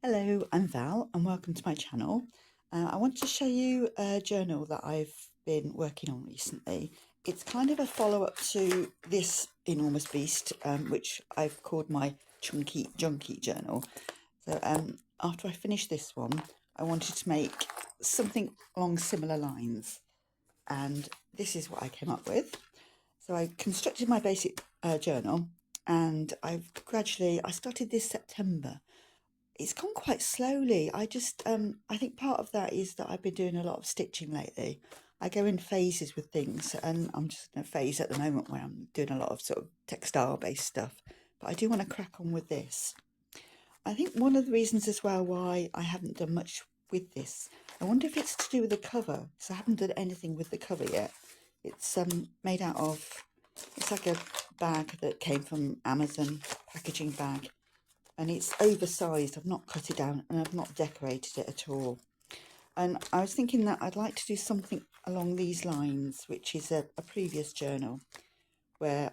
Hello, I'm Val and welcome to my channel. I want to show you a journal that I've been working on recently. It's kind of a follow-up to this enormous beast, which I've called my Chunky Junky journal. So after I finished this one, I wanted to make something along similar lines, and this is what I came up with. So I constructed my basic journal, and I started this September. It's gone quite slowly. I think part of that is that I've been doing a lot of stitching lately. I go in phases with things, and I'm just in a phase at the moment where I'm doing a lot of sort of textile based stuff. But I do want to crack on with this. I think one of the reasons as well why I haven't done much with this, I wonder if it's to do with the cover, because I haven't done anything with the cover yet. It's made out of, it's like a bag that came from Amazon, packaging bag, and it's oversized. I've not cut it down and I've not decorated it at all. And I was thinking that I'd like to do something along these lines, which is a previous journal where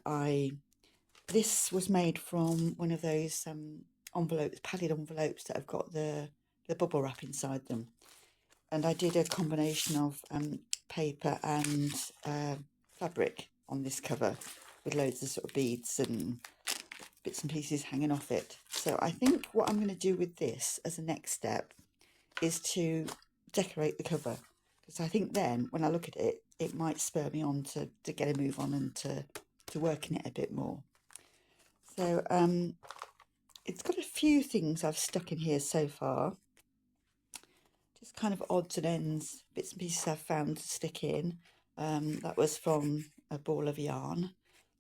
this was made from one of those envelopes, padded envelopes that have got the bubble wrap inside them. And I did a combination of paper and fabric on this cover with loads of sort of beads and bits and pieces hanging off it. So I think what I'm going to do with this as a next step is to decorate the cover, because I think then when I look at it, it might spur me on to get a move on and to work in it a bit more. So it's got a few things I've stuck in here so far, just kind of odds and ends, bits and pieces I've found to stick in. That was from a ball of yarn.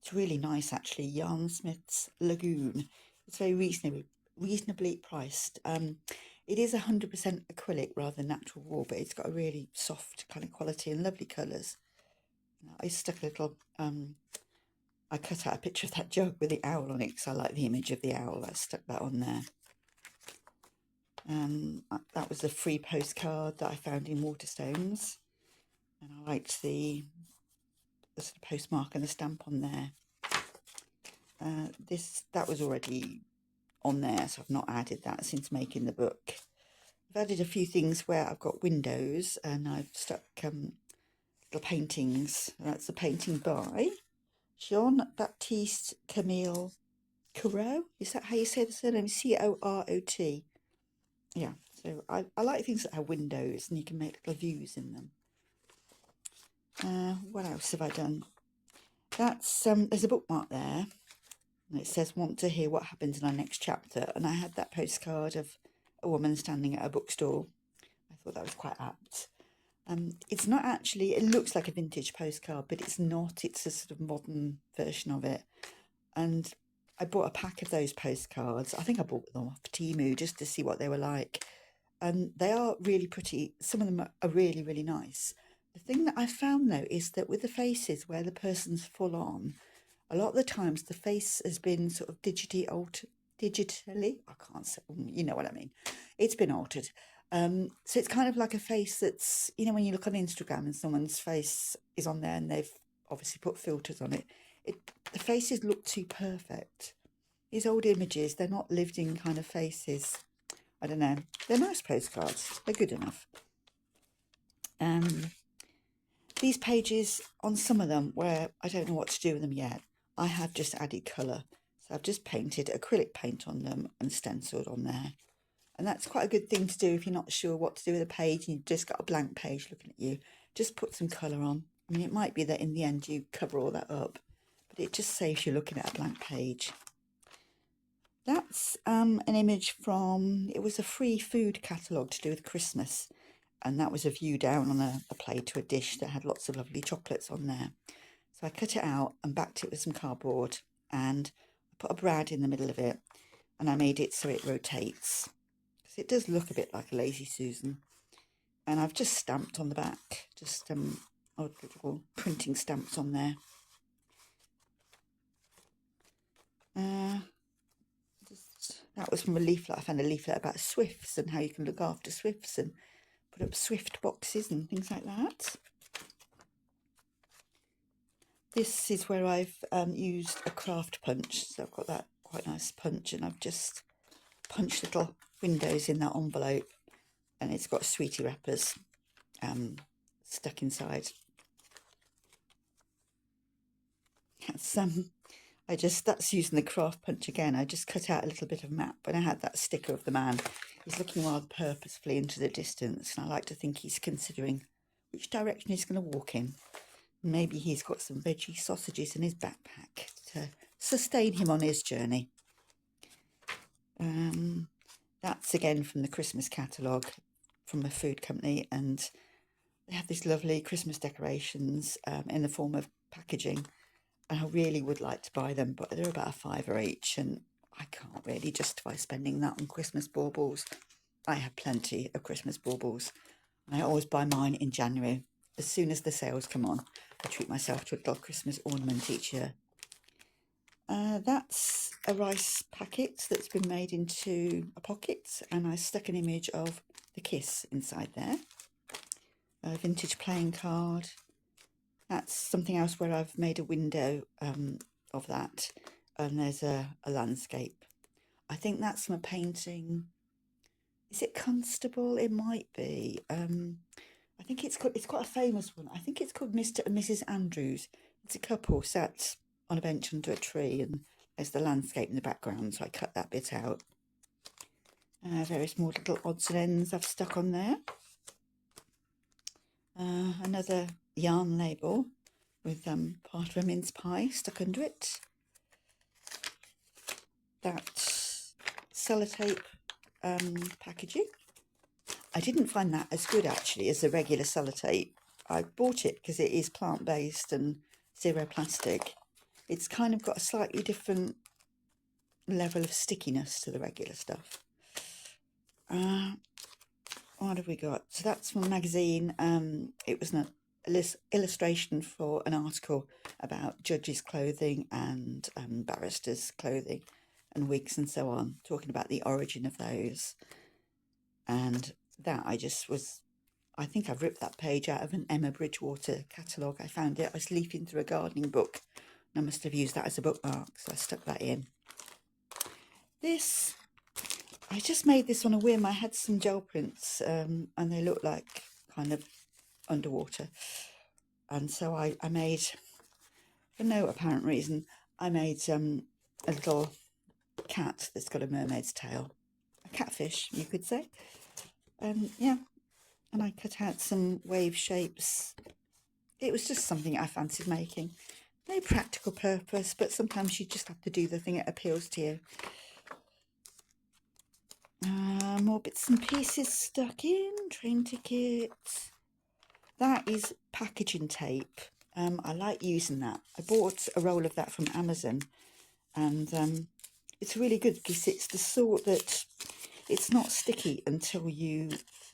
It's really nice actually, Yarn Smith's Lagoon. It's very reasonably priced. It is 100% acrylic rather than natural wool, but it's got a really soft kind of quality and lovely colours. I stuck a little, I cut out a picture of that jug with the owl on it because I like the image of the owl. I stuck that on there. That was a free postcard that I found in Waterstones, and I liked the sort of postmark and the stamp on there. That was already on there, so I've not added that since making the book. I've added a few things where I've got windows, and I've stuck little paintings. That's a painting by Jean-Baptiste Camille Corot. Is that how you say the surname? Corot. Yeah, so I like things that have windows and you can make little views in them. What else have I done? That's there's a bookmark there, and it says "Want to hear what happens in our next chapter?" And I had that postcard of a woman standing at a bookstore. I thought that was quite apt. It's not actually, it looks like a vintage postcard, but it's not. It's a sort of modern version of it. And I bought a pack of those postcards. I think I bought them off Temu just to see what they were like. And they are really pretty. Some of them are really, really nice. The thing that I found though is that with the faces where the person's full on, a lot of the times the face has been sort of digitally, I can't say, you know what I mean. It's been altered. So it's kind of like a face that's, you know, when you look on Instagram and someone's face is on there and they've obviously put filters on it, the faces look too perfect. These old images, they're not lived in kind of faces. I don't know. They're nice postcards. They're good enough. These pages, on some of them where I don't know what to do with them yet, I have just added colour. So I've just painted acrylic paint on them and stenciled on there. And that's quite a good thing to do if you're not sure what to do with a page and you've just got a blank page looking at you. Just put some colour on. I mean, it might be that in the end you cover all that up, but it just saves you looking at a blank page. That's an image from, it was a free food catalogue to do with Christmas. And that was a view down on a plate to a dish that had lots of lovely chocolates on there. So I cut it out and backed it with some cardboard and I put a brad in the middle of it and I made it so it rotates. It does look a bit like a Lazy Susan, and I've just stamped on the back, just little printing stamps on there. That was from a leaflet. I found a leaflet about swifts and how you can look after swifts and put up swift boxes and things like that. This is where I've used a craft punch, so I've got that quite nice punch, and I've just punched little windows in that envelope, and it's got sweetie wrappers stuck inside. That's using the craft punch again. I just cut out a little bit of map, and I had that sticker of the man. He's looking rather purposefully into the distance, and I like to think he's considering which direction he's going to walk in. Maybe he's got some veggie sausages in his backpack to sustain him on his journey. That's again from the Christmas catalogue from a food company, and they have these lovely Christmas decorations in the form of packaging. And I really would like to buy them, but they're about £5 each, and I can't really justify spending that on Christmas baubles. I have plenty of Christmas baubles, and I always buy mine in January. As soon as the sales come on, I treat myself to a little Christmas ornament each year. That's a rice packet that's been made into a pocket, and I stuck an image of the kiss inside there. A vintage playing card. That's something else where I've made a window of that, and there's a landscape. I think that's from a painting. Is it Constable? It might be. I think it's quite a famous one. I think it's called Mr. and Mrs. Andrews. It's a couple sat on a bench under a tree, and there's the landscape in the background, so I cut that bit out. Various more little odds and ends I've stuck on there. Another yarn label with part of a mince pie stuck under it. That sellotape packaging. I didn't find that as good actually as the regular sellotape. I bought it because it is plant-based and zero plastic. It's kind of got a slightly different level of stickiness to the regular stuff. What have we got? So that's from a magazine. It was an illustration for an article about judges' clothing and barristers' clothing and wigs and so on, talking about the origin of those. And that I think I've ripped that page out of an Emma Bridgewater catalogue. I found it. I was leafing through a gardening book, and I must have used that as a bookmark, so I stuck that in. I just made this on a whim. I had some gel prints, and they look like kind of underwater. And so I made, for no apparent reason, I made a little cat that's got a mermaid's tail. A catfish, you could say. Yeah, and I cut out some wave shapes. It was just something I fancied making. No practical purpose, but sometimes you just have to do the thing that appeals to you. More bits and pieces stuck in. Train tickets. That is packaging tape. I like using that. I bought a roll of that from Amazon, and it's really good because it's the sort that it's not sticky until you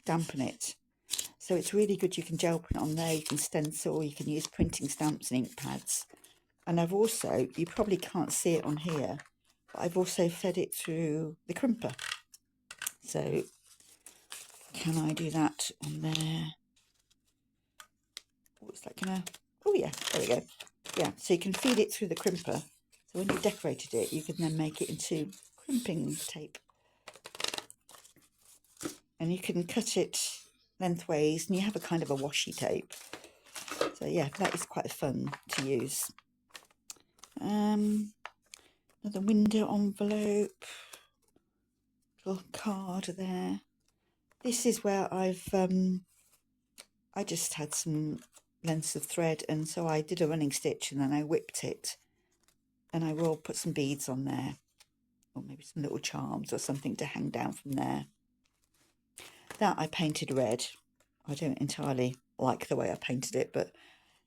dampen it. So it's really good. You can gel print on there, you can stencil, you can use printing stamps and ink pads. And I've also, you probably can't see it on here, but I've also fed it through the crimper. So can I do that on there? Oh, is that gonna, oh yeah, there we go. Yeah, so you can feed it through the crimper. So when you've decorated it, you can then make it into crimping tape. And you can cut it lengthways, and you have a kind of a washi tape. So yeah, that is quite fun to use. Another window envelope, little card there. This is where I just had some lengths of thread, and so I did a running stitch and then I whipped it, and I will put some beads on there, or maybe some little charms or something to hang down from there. That I painted red. I don't entirely like the way I painted it, but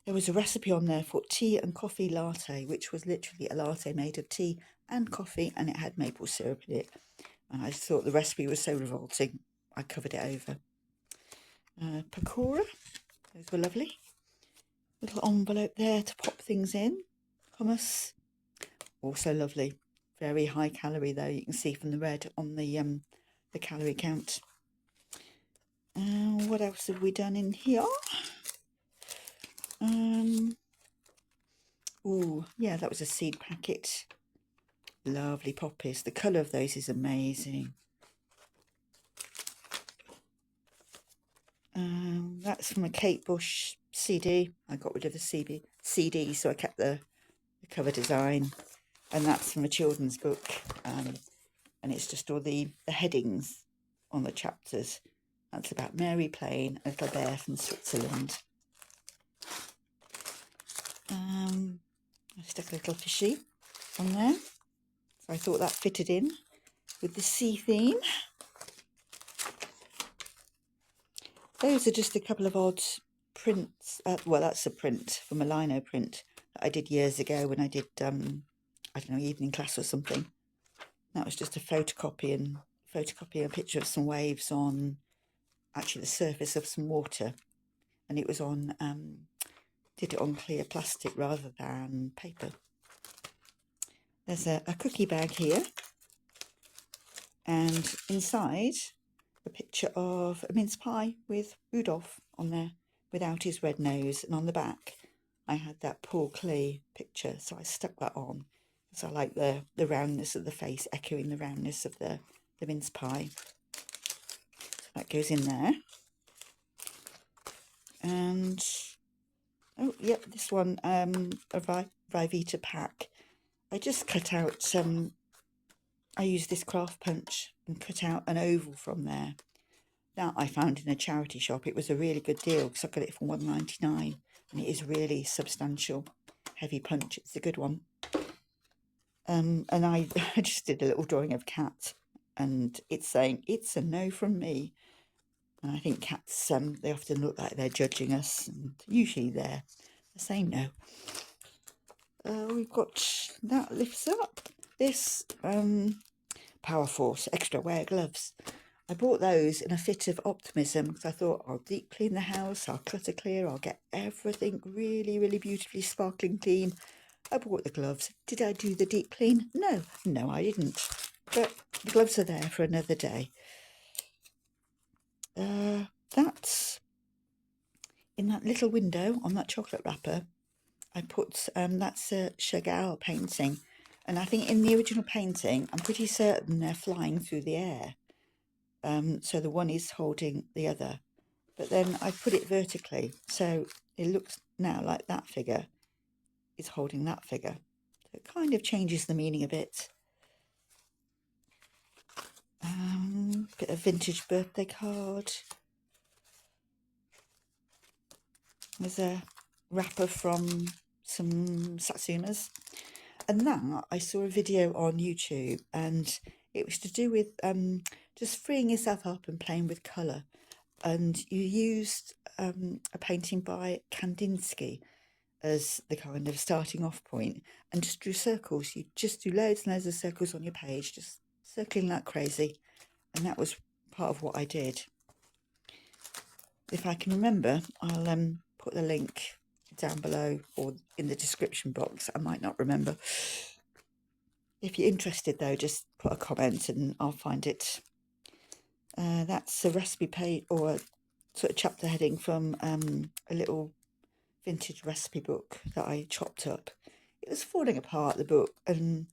there was a recipe on there for tea and coffee latte, which was literally a latte made of tea and coffee, and it had maple syrup in it. And I just thought the recipe was so revolting, I covered it over. Pakora, those were lovely. Little envelope there to pop things in. Hummus, also lovely. Very high calorie though, you can see from the red on the calorie count. What else have we done in here? Oh, yeah, that was a seed packet. Lovely poppies. The colour of those is amazing. That's from a Kate Bush CD. I got rid of the CD, so I kept the cover design. And that's from a children's book. And it's just all the headings on the chapters. That's about Mary Plain, a little bear from Switzerland. I stuck a little fishy on there, so I thought that fitted in with the sea theme. Those are just a couple of odd prints. Well, that's a print from a lino print that I did years ago when I did, I don't know, evening class or something. That was just a photocopying a picture of some waves on actually the surface of some water, and it was on did it on clear plastic rather than paper. There's a cookie bag here, and inside a picture of a mince pie with Rudolph on there without his red nose, and on the back I had that Paul Klee picture, so I stuck that on because I like the roundness of the face echoing the roundness of the mince pie. So that goes in there. And oh yep, this one, a Ryvita pack. I just cut out I used this craft punch and cut out an oval from there. That I found in a charity shop. It was a really good deal because I got it for $1.99, and it is really substantial, heavy punch. It's a good one. And I just did a little drawing of cat, and it's saying it's a no from me. And I think cats, they often look like they're judging us, and usually they're saying no. We've got that lifts up. This Power Force extra wear gloves. I bought those in a fit of optimism because I thought I'll deep clean the house, I'll clutter clear, I'll get everything really, really beautifully sparkling clean. I bought the gloves. Did I do the deep clean? No, I didn't. But the gloves are there for another day. That's in that little window on that chocolate wrapper. I put that's a Chagall painting, and I think in the original painting, I'm pretty certain they're flying through the air. So the one is holding the other, but then I put it vertically, so it looks now like that figure is holding that figure. So it kind of changes the meaning a bit. Bit of vintage birthday card. There's a wrapper from some Satsumas. And that, I saw a video on YouTube, and it was to do with just freeing yourself up and playing with colour. And you used a painting by Kandinsky as the kind of starting off point, and just drew circles. You just do loads and loads of circles on your page, just circling like crazy. And that was part of what I did. If I can remember, I'll put the link down below or in the description box. I might not remember. If you're interested though, just put a comment and I'll find it. That's a recipe page or a sort of chapter heading from a little vintage recipe book that I chopped up. It was falling apart, the book, and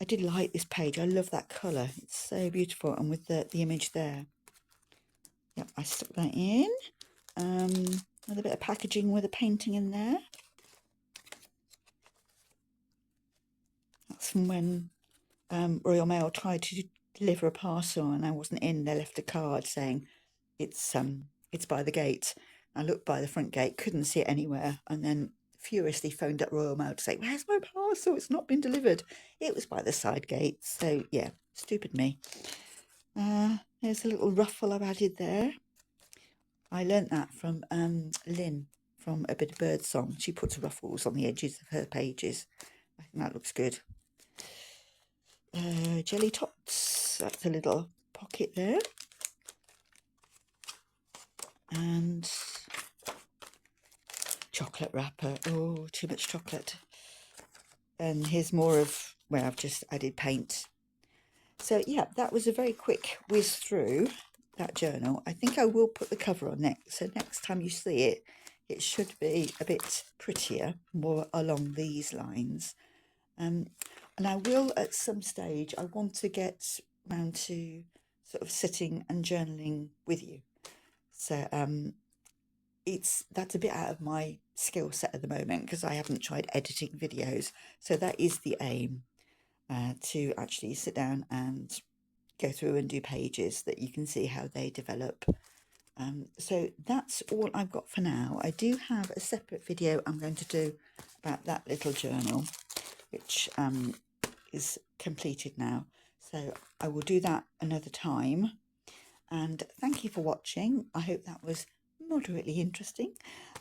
I did like this page. I love that colour. It's so beautiful, and with the image there. Yep, I stuck that in. Another bit of packaging with a painting in there. That's from when Royal Mail tried to deliver a parcel and I wasn't in. They left a card saying it's by the gate. I looked by the front gate, couldn't see it anywhere, and then furiously phoned up Royal Mail to say, where's my parcel? It's not been delivered. It was by the side gate. So yeah, stupid me. There's a little ruffle I've added there. I learnt that from Lynn from A Bit of Birdsong. She puts ruffles on the edges of her pages. I think that looks good. Jelly Tots, that's a little pocket there. And chocolate wrapper. Oh, too much chocolate. And here's more of where I've just added paint. So yeah, that was a very quick whiz through that journal. I think I will put the cover on next. So next time you see it, it should be a bit prettier, more along these lines. And I will at some stage, I want to get round to sort of sitting and journaling with you. So that's a bit out of my skill set at the moment because I haven't tried editing videos. So that is the aim, to actually sit down and go through and do pages that you can see how they develop. So that's all I've got for now. I do have a separate video I'm going to do about that little journal, which is completed now. So I will do that another time. And thank you for watching. I hope that was moderately interesting.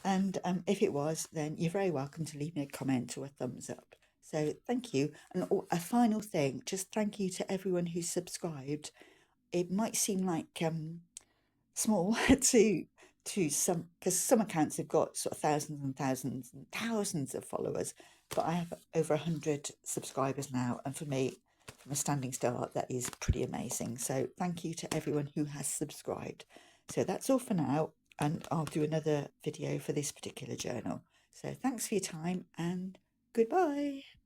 And if it was, then you're very welcome to leave me a comment or a thumbs up. So thank you. And a final thing, just thank you to everyone who's subscribed. It might seem like small to some, because some accounts have got sort of thousands and thousands and thousands of followers, but I have over 100 subscribers now, and for me, from a standing start, that is pretty amazing. So thank you to everyone who has subscribed. So that's all for now, and I'll do another video for this particular journal. So thanks for your time and goodbye.